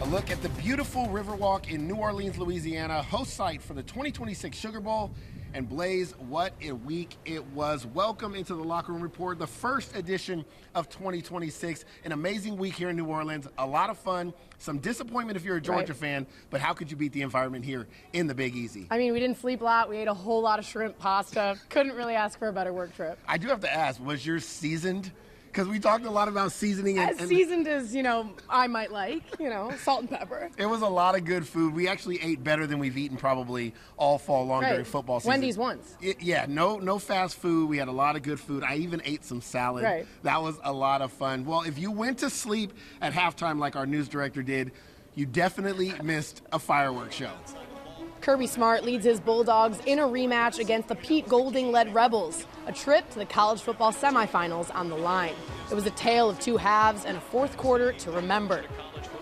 A look at the beautiful Riverwalk in New Orleans, Louisiana, host site for the 2026 Sugar Bowl. And Blaze, what a week it was. Welcome into the Locker Room Report, the first edition of 2026. An amazing week here in New Orleans, a lot of fun, some disappointment if you're a Georgia fan, but how could you beat the environment here in the Big Easy? I mean, we didn't sleep a lot. We ate a whole lot of shrimp pasta. Couldn't really ask for a better work trip. I do have to ask, was yours seasoned? Because we talked a lot about seasoning. As seasoned as, I might like, salt and pepper. It was a lot of good food. We actually ate better than we've eaten probably all fall long during football season. Wendy's once. No fast food. We had a lot of good food. I even ate some salad. Right. That was a lot of fun. Well, if you went to sleep at halftime like our news director did, you definitely missed a fireworks show. Kirby Smart leads his Bulldogs in a rematch against the Pete Golding-led Rebels, a trip to the college football semifinals on the line. It was a tale of two halves and a fourth quarter to remember.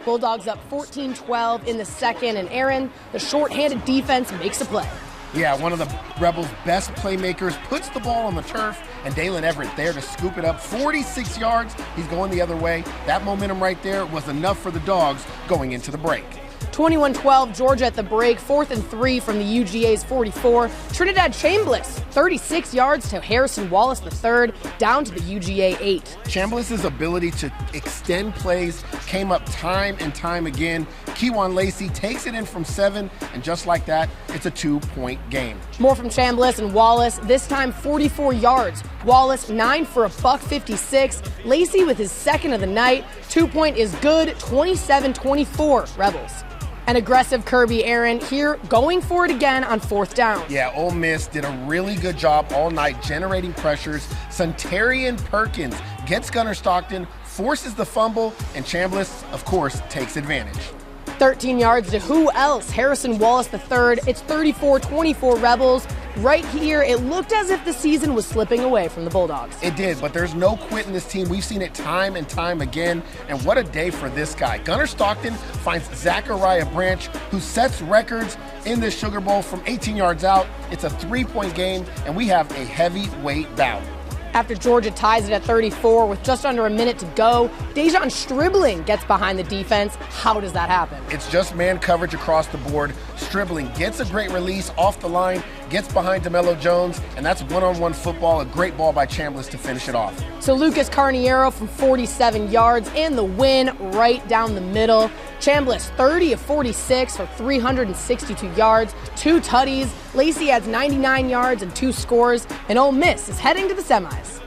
Bulldogs up 14-12 in the second, and Aaron, the short-handed defense, makes a play. Yeah, one of the Rebels' best playmakers puts the ball on the turf, and Dalen Everett there to scoop it up 46 yards. He's going the other way. That momentum right there was enough for the Dogs going into the break. 21-12, Georgia at the break, 4th and 3 from the UGA's 44. Trinidad Chambliss, 36 yards to Harrison Wallace III, down to the UGA 8. Chambliss's ability to extend plays came up time and time again. Kewan Lacey takes it in from 7, and just like that, it's a 2-point game. More from Chambliss and Wallace, this time 44 yards. Wallace 9 for a $156. Lacey with his second of the night. 2-point is good, 27-24 Rebels. An aggressive Kirby Aaron here going for it again on 4th down. Yeah, Ole Miss did a really good job all night generating pressures. Suntarian Perkins gets Gunnar Stockton, forces the fumble, and Chambliss, of course, takes advantage. 13 yards to who else? Harrison Wallace III. It's 34-24 Rebels. Right here, it looked as if the season was slipping away from the Bulldogs. It did, but there's no quit in this team. We've seen it time and time again, and what a day for this guy. Gunnar Stockton finds Zachariah Branch, who sets records in this Sugar Bowl from 18 yards out. It's a 3-point game, and we have a heavyweight bout. After Georgia ties it at 34 with just under a minute to go, Dejon Stribling gets behind the defense. How does that happen? It's just man coverage across the board. Stribling gets a great release off the line, gets behind DeMello Jones, and that's one-on-one football, a great ball by Chambliss to finish it off. So Lucas Carniero from 47 yards and the win right down the middle. Chambliss 30 of 46 for 362 yards, 2 tutties. Lacey adds 99 yards and 2 scores, and Ole Miss is heading to the semis.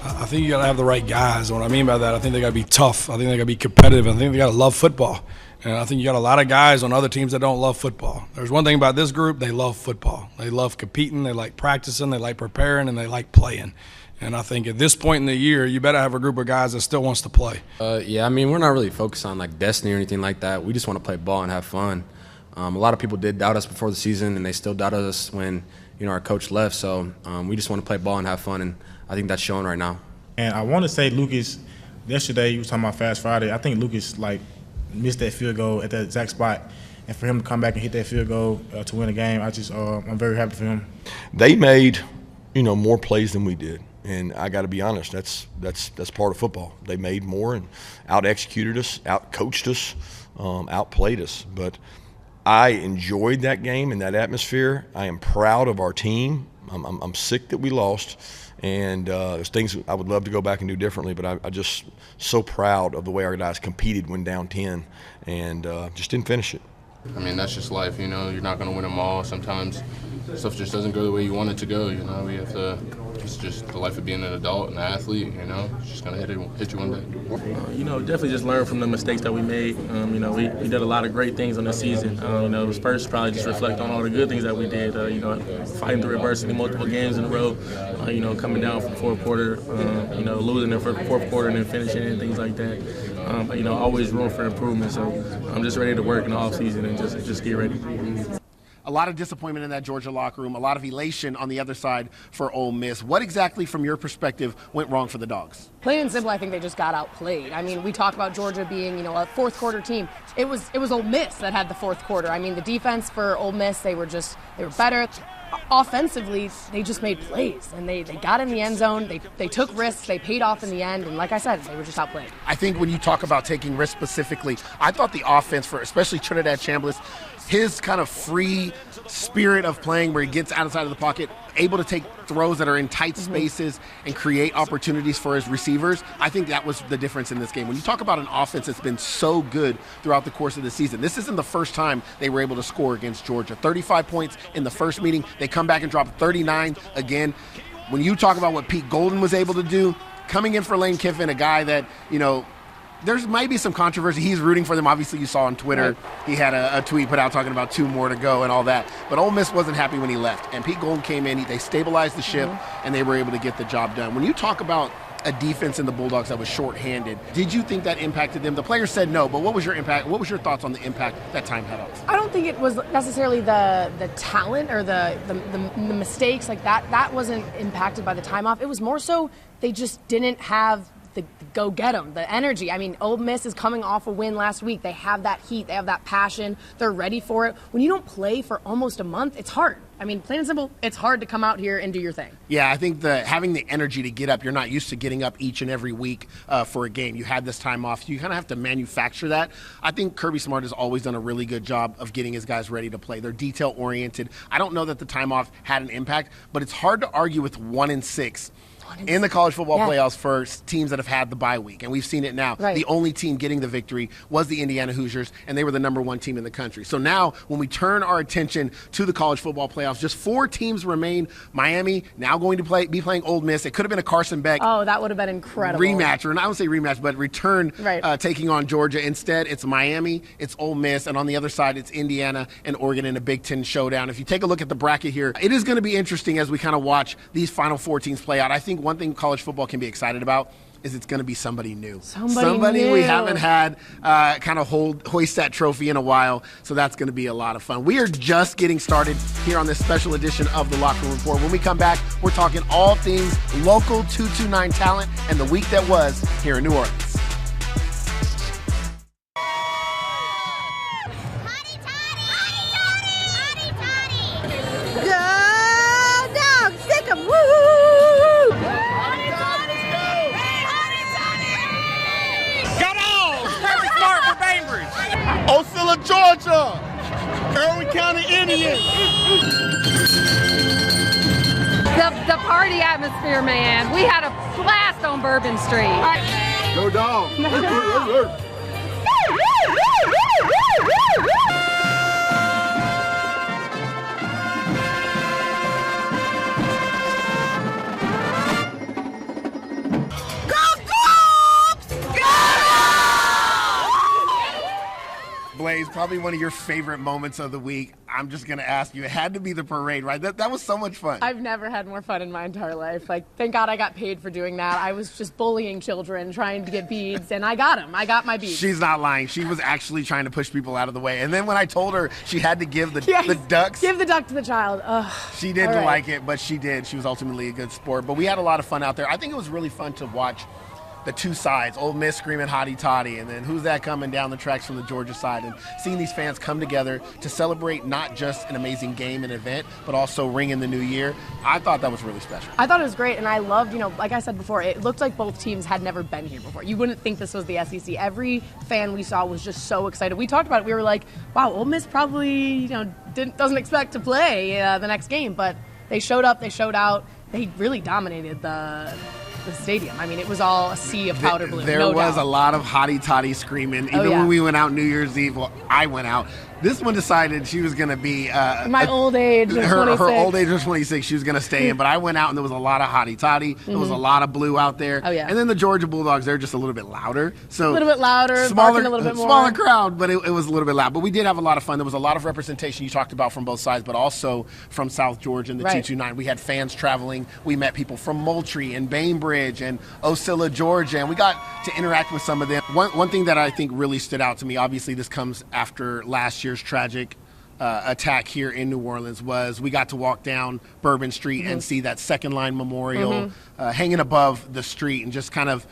I think you got to have the right guys. And what I mean by that, I think they got to be tough. I think they got to be competitive. I think they got to love football. And I think you got a lot of guys on other teams that don't love football. There's one thing about this group, they love football. They love competing, they like practicing, they like preparing, and they like playing. And I think at this point in the year, you better have a group of guys that still wants to play. Yeah, I mean, we're not really focused on like destiny or anything like that. We just want to play ball and have fun. A lot of people did doubt us before the season, and they still doubted us when our coach left. So we just want to play ball and have fun, and I think that's showing right now. And I want to say Lucas, yesterday you was talking about Fast Friday. I think Lucas missed that field goal at that exact spot, and for him to come back and hit that field goal to win a game, I'm very happy for him. They made more plays than we did. And I got to be honest, that's part of football. They made more and out-executed us, out-coached us, outplayed us. But I enjoyed that game and that atmosphere. I am proud of our team. I'm sick that we lost, and there's things I would love to go back and do differently. But I just so proud of the way our guys competed when down 10, and just didn't finish it. I mean, that's just life, You're not going to win them all. Sometimes stuff just doesn't go the way you want it to go, We have to – it's just the life of being an adult and an athlete, It's just going to hit you one day. Definitely just learn from the mistakes that we made. We did a lot of great things on the season. It was first probably just reflect on all the good things that we did, fighting through adversity multiple games in a row, coming down from fourth quarter, losing in the fourth quarter and then finishing and things like that. Always room for improvement. So I'm just ready to work in the offseason and just get ready. A lot of disappointment in that Georgia locker room, a lot of elation on the other side for Ole Miss. What exactly, from your perspective, went wrong for the Dogs? plain and simple, I think they just got outplayed. I mean, we talk about Georgia being, a fourth quarter team. It was Ole Miss that had the fourth quarter. I mean, the defense for Ole Miss, they were better. Offensively, they just made plays, and they got in the end zone. They took risks. They paid off in the end, and like I said, they were just outplayed. I think when you talk about taking risks specifically, I thought the offense for especially Trinidad Chambliss, his kind of free spirit of playing where he gets outside of the pocket, able to take throws that are in tight spaces and create opportunities for his receivers, I think that was the difference in this game. When you talk about an offense that's been so good throughout the course of the season, this isn't the first time they were able to score against Georgia. 35 points in the first meeting. They come back and drop 39 again. When you talk about what Pete Golden was able to do, coming in for Lane Kiffin, a guy that, there's might be some controversy. He's rooting for them. Obviously, you saw on Twitter, right. He had a tweet put out talking about 2 more to go and all that. But Ole Miss wasn't happy when he left. And Pete Golden came in. They stabilized the ship, and they were able to get the job done. When you talk about a defense in the Bulldogs that was shorthanded, did you think that impacted them? The players said no, but what was your impact? What was your thoughts on the impact that time had on them? I don't think it was necessarily the talent or the mistakes like that. That wasn't impacted by the time off. It was more so they just didn't have the go get them, the energy. I mean, Ole Miss is coming off a win last week. They have that heat. They have that passion. They're ready for it. When you don't play for almost a month, it's hard. I mean, plain and simple, it's hard to come out here and do your thing. Yeah, I think having the energy to get up, you're not used to getting up each and every week for a game. You had this time off. You kind of have to manufacture that. I think Kirby Smart has always done a really good job of getting his guys ready to play. They're detail-oriented. I don't know that the time off had an impact, but it's hard to argue with 1-6 in the college football playoffs for teams that have had the bye week, and we've seen it now. Right. The only team getting the victory was the Indiana Hoosiers, and they were the #1 team in the country. So now when we turn our attention to the college football playoffs, just 4 teams remain. Miami now going to be playing Ole Miss. It could have been a Carson Beck that would have been incredible rematch, or I would say rematch, but return right. Taking on Georgia. Instead, it's Miami, it's Ole Miss, and on the other side, it's Indiana and Oregon in a Big Ten showdown. If you take a look at the bracket here, it is going to be interesting as we kind of watch these Final Four teams play out. I think one thing college football can be excited about is it's going to be somebody new. Somebody new. We haven't had kind of hoist that trophy in a while, so that's going to be a lot of fun. We are just getting started here on this special edition of the Locker Room Report. When we come back, we're talking all things local 229 talent and the week that was here in New Orleans. Ocilla, Georgia, Irwin County Indians. The party atmosphere, man. We had a blast on Bourbon Street. Go Dogs. Blaze, probably one of your favorite moments of the week. I'm just going to ask you, it had to be the parade, right? That was so much fun. I've never had more fun in my entire life. Thank God I got paid for doing that. I was just bullying children, trying to get beads, and I got them. I got my beads. She's not lying. She was actually trying to push people out of the way. And then when I told her she had to give the ducks. Give the duck to the child. Ugh. She didn't like it, but she did. She was ultimately a good sport. But we had a lot of fun out there. I think it was really fun to watch the two sides, Ole Miss screaming hotty toddy, and then who's that coming down the tracks from the Georgia side, and seeing these fans come together to celebrate not just an amazing game and event, but also ring in the new year. I thought that was really special. I thought it was great, and I loved, like I said before, it looked like both teams had never been here before. You wouldn't think this was the SEC. Every fan we saw was just so excited. We talked about it. We were like, wow, Ole Miss probably, doesn't expect to play the next game, but they showed up, they showed out, they really dominated the stadium. I mean, it was all a sea of powder blue. There was a lot of hotty toddy screaming. Even when we went out New Year's Eve, I went out. This one decided she was going to be my old age. Her old age was 26. She was going to stay in, but I went out and there was a lot of hotty toddy. There was a lot of blue out there. Oh yeah. And then the Georgia Bulldogs, they're just a little bit louder. So a little bit louder, barking a little bit more. Smaller crowd, but it was a little bit loud. But we did have a lot of fun. There was a lot of representation you talked about from both sides, but also from South Georgia and the 229. We had fans traveling. We met people from Moultrie and Bainbridge and Ocilla, Georgia, and we got to interact with some of them. One thing that I think really stood out to me, obviously this comes after last year's tragic attack here in New Orleans was we got to walk down Bourbon Street and see that second line memorial hanging above the street, and just kind of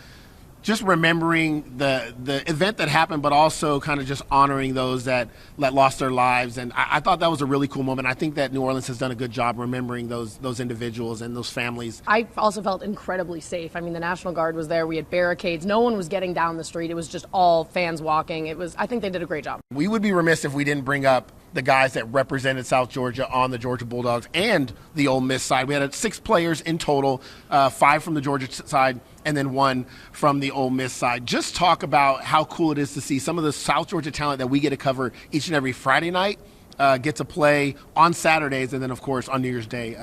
just remembering the event that happened, but also kind of just honoring those that lost their lives. And I thought that was a really cool moment. I think that New Orleans has done a good job remembering those individuals and those families. I also felt incredibly safe. I mean, the National Guard was there. We had barricades. No one was getting down the street. It was just all fans walking. I think they did a great job. We would be remiss if we didn't bring up the guys that represented South Georgia on the Georgia Bulldogs and the Ole Miss side. We had 6 players in total, 5 from the Georgia side and then 1 from the Ole Miss side. Just talk about how cool it is to see some of the South Georgia talent that we get to cover each and every Friday night get to play on Saturdays, and then, of course, on New Year's Day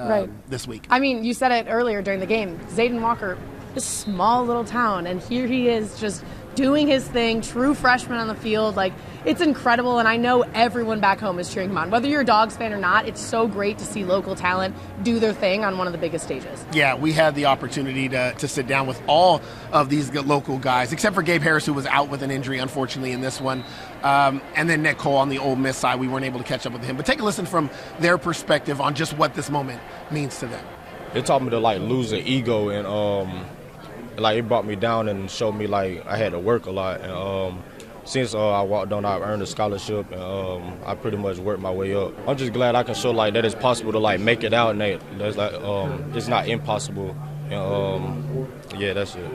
this week. I mean, you said it earlier during the game. Zayden Walker, this small little town, and here he is just doing his thing, true freshman on the field. Like, it's incredible, and I know everyone back home is cheering him on. Whether you're a Dogs fan or not, it's so great to see local talent do their thing on one of the biggest stages. Yeah, we had the opportunity to sit down with all of these local guys, except for Gabe Harris, who was out with an injury, unfortunately, in this one. And then Nick Cole on the Ole Miss side, we weren't able to catch up with him. But take a listen from their perspective on just what this moment means to them. It taught me to, lose the ego, and it brought me down and showed me, I had to work a lot. And since I walked on, I've earned a scholarship, and I pretty much worked my way up. I'm just glad I can show, that it's possible to, make it out, and it's not impossible. And, yeah, that's it.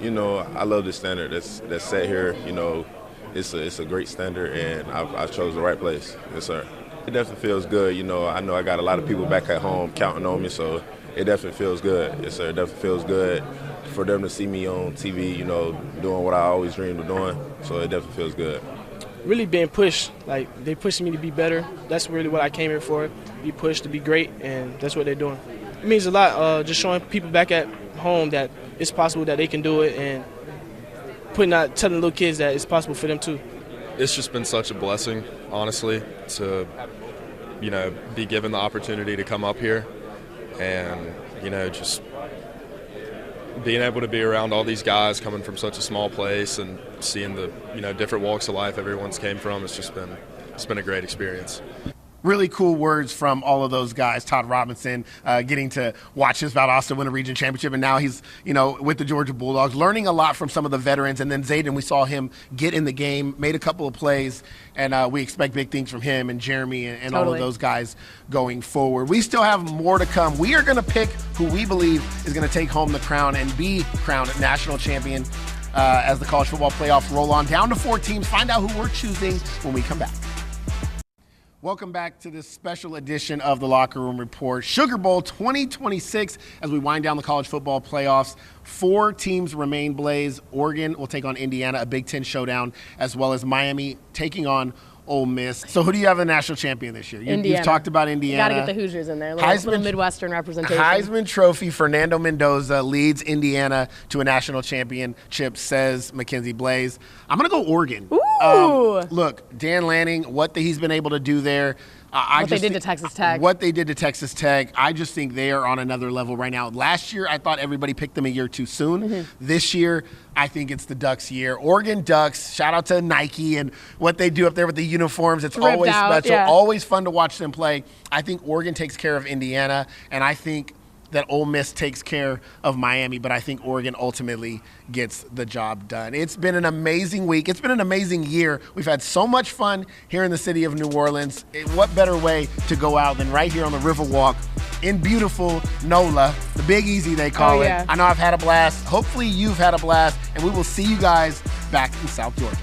I love the standard that's set here. It's a great standard, and I chose the right place. Yes, sir. It definitely feels good. I know I got a lot of people back at home counting on me, so it definitely feels good. Yes, sir. It definitely feels good for them to see me on TV, doing what I always dreamed of doing. So it definitely feels good. Really being pushed. They pushing me to be better. That's really what I came here for, be pushed to be great, and that's what they're doing. It means a lot, just showing people back at home that it's possible that they can do it, and telling little kids that it's possible for them too. It's just been such a blessing, honestly, to, be given the opportunity to come up here and, just being able to be around all these guys coming from such a small place and seeing the, different walks of life everyone's came from. It's been a great experience. Really cool words from all of those guys. Todd Robinson getting to watch his Valdosta win a region championship, and now he's with the Georgia Bulldogs, learning a lot from some of the veterans. And then Zayden, we saw him get in the game, made a couple of plays, and we expect big things from him and Jeremy and all of those guys going forward. We still have more to come. We are going to pick who we believe is going to take home the crown and be crowned national champion as the college football playoffs roll on. Down to 4 teams. Find out who we're choosing when we come back. Welcome back to this special edition of the Locker Room Report. Sugar Bowl 2026 as we wind down the college football playoffs. 4 teams remain, Blaze. Oregon will take on Indiana, a Big Ten showdown, as well as Miami taking on Ole Miss. So who do you have the national champion this year? You've talked about Indiana. Got to get the Hoosiers in there. Little Midwestern representation. Heisman Trophy, Fernando Mendoza leads Indiana to a national championship, says Mackenzie Blaze. I'm going to go Oregon. Ooh. Look, Dan Lanning, what he's been able to do there. What they did to Texas Tech. I just think they are on another level right now. Last year, I thought everybody picked them a year too soon. This year, I think it's the Ducks' year. Oregon Ducks, shout out to Nike and what they do up there with the uniforms. It's always special, always fun to watch them play. I think Oregon takes care of Indiana, and I think that Ole Miss takes care of Miami, but I think Oregon ultimately gets the job done. It's been an amazing week. It's been an amazing year. We've had so much fun here in the city of New Orleans. What better way to go out than right here on the Riverwalk in beautiful NOLA, the Big Easy they call it. I know I've had a blast. Hopefully you've had a blast, and we will see you guys back in South Georgia.